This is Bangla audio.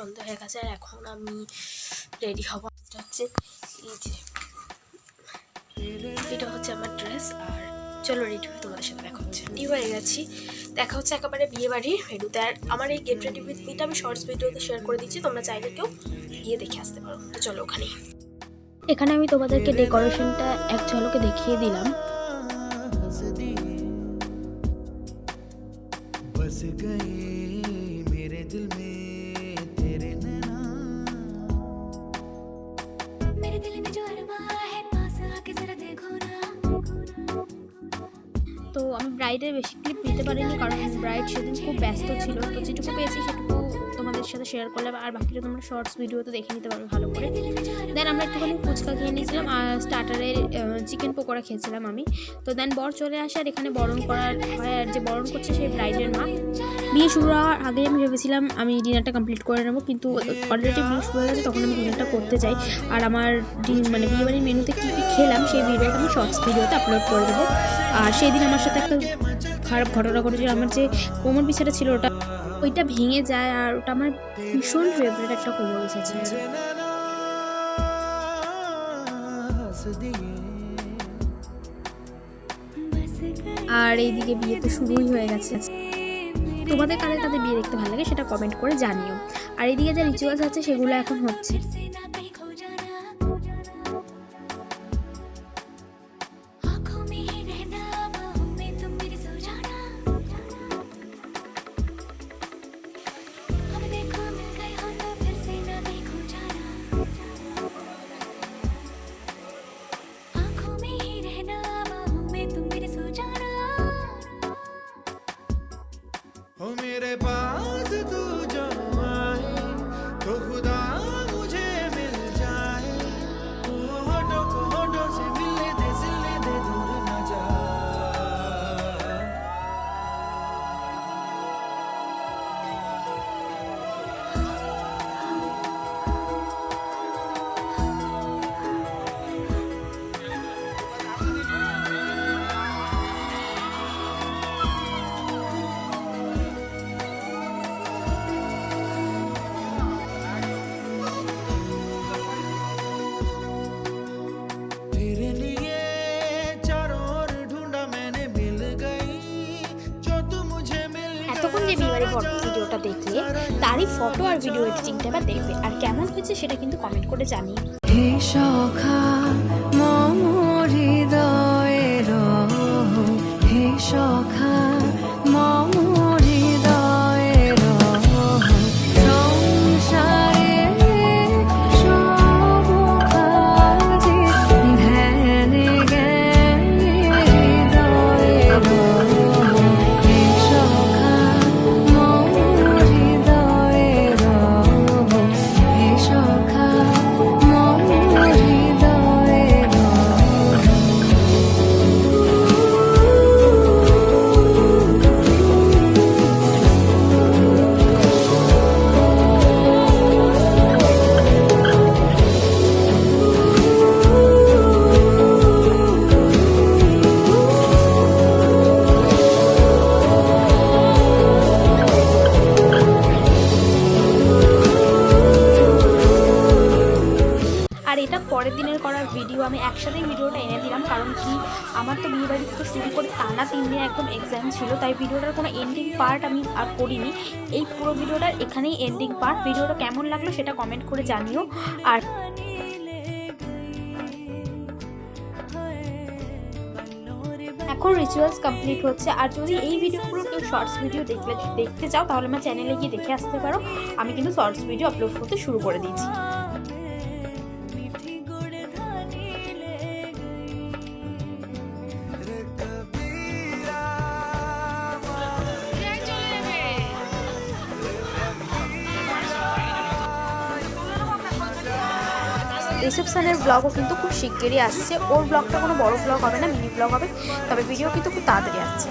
সন্ধ্যা হয়ে গেছে আর এখন আমি রেডি হব। হচ্ছে এই যে এটা হচ্ছে আমার ড্রেস, আর চলো রেডি হয়ে তোমাদের সাথে দেখা হচ্ছে। রেডি হয়ে গেছি, দেখা হচ্ছে একেবারে বিয়ে বাড়ির মেনুতে। আর আমার এই গেট রেডি উইথ মিটা আমি শর্টস ভিডিওতে শেয়ার করে দিচ্ছি, তোমরা চাইলে কেউ গিয়ে দেখে আসতে পারো। তো চলো ওখানে। এখানে আমি তোমাদেরকে ডেকোরেশনটা এক ঝলকে দেখিয়ে দিলাম। তো আমি ব্রাইডের বেশি ক্লিপ নিতে পারিনি, কারণ ব্রাইড সেদিন খুব ব্যস্ত ছিল। তো যেটুকু পেয়েছি সেটুকু তোমাদের সাথে শেয়ার করলাম, আর বাকিটা তোমরা শর্টস ভিডিওতে দেখে নিতে পারবে ভালো করে। দেন আমরা একটুখানি ফুচকা খেয়ে নিয়েছিলাম, আর স্টার্টারের চিকেন পকোড়া খেয়েছিলাম আমি। তো দেন বর চলে আসে, আর এখানে বরণ করার হয়, আর যে বরণ করছে সেই ব্রাইডের মা। বিয়ে শুরু হওয়ার আগে আমি ভেবেছিলাম আমি ডিনারটা কমপ্লিট করে নেবো, কিন্তু অলরেডি বিয়ে শুরু হয়ে গেছে, তখন আমি ডিনারটা করতে চাই। আর আমার মানে বিয়েবাড়ির মেনুতে কী কী খেলাম সেই ভিডিওটা আমি শর্টস ভিডিওতে আপলোড করে দেবো। আর সেই দিন আমার সাথে একটা খারাপ ঘটনা ঘটেছিল। আমার যে কোমর বিছাটা ছিল ওইটা ভেঙে যায়, আর ওটা আমার ভীষণ ফেভারিট একটা কোমর বিছা ছিল। আর এইদিকে বিয়ে তো শুরুই হয়ে গেছে। তোমাদের কাদের কাদের বিয়ে দেখতে ভালো লাগে সেটা কমেন্ট করে জানিও। আর এইদিকে যে রিচুয়ালস আছে সেগুলো এখন হচ্ছে। मेरे पास तू जो आए तो खुदा मुझे मिल जाए, तू होठों से मिलने दे दूर न जा। এতক্ষণ যে বিয়েবাড়ি ভিডিওটা দেখলে তারই ফটো আর ভিডিও এডিটিংটা এবার দেখবে, আর কেমন হয়েছে সেটা কিন্তু কমেন্ট করে জানিয়ে। হে সখা মম হৃদয়ের, হে সখা মম হৃদয়ের, সংসারে সব কাজে ধ্যানে জ্ঞানে হৃদয়ের, হে সখা মম হৃদয়ের, হে সখা মম হৃদয়ের। আর এটা পরের দিনের করা ভিডিও, আমি একসাথেই ভিডিওটা এনে দিলাম, কারণ কি আমার তো বিয়ে বাড়ি থেকে শুরু করে টানা 3 দিন একদম এক্সাম ছিল, তাই ভিডিওটার কোনো এন্ডিং পার্ট আমি আর করিনি। এই পুরো ভিডিওটার এখানেই এন্ডিং পার্ট। ভিডিওটা কেমন লাগলো সেটা কমেন্ট করে জানিও। আর এখন রিচুয়ালস কমপ্লিট হচ্ছে। আর যদি এই ভিডিওগুলো কেউ শর্টস ভিডিও দেখতে চাও তাহলে আমার চ্যানেলে গিয়ে দেখে আসতে পারো। আমি কিন্তু শর্টস ভিডিও আপলোড করতে শুরু করে দিয়েছি। রিসেপশনের ব্লগও কিন্তু খুব শিগগিরই আসছে। ওর ব্লগটা কোনো বড় ব্লগ হবে না, মিনি ব্লগ হবে, তবে ভিডিও কিন্তু খুব তাড়াতাড়ি আসছে।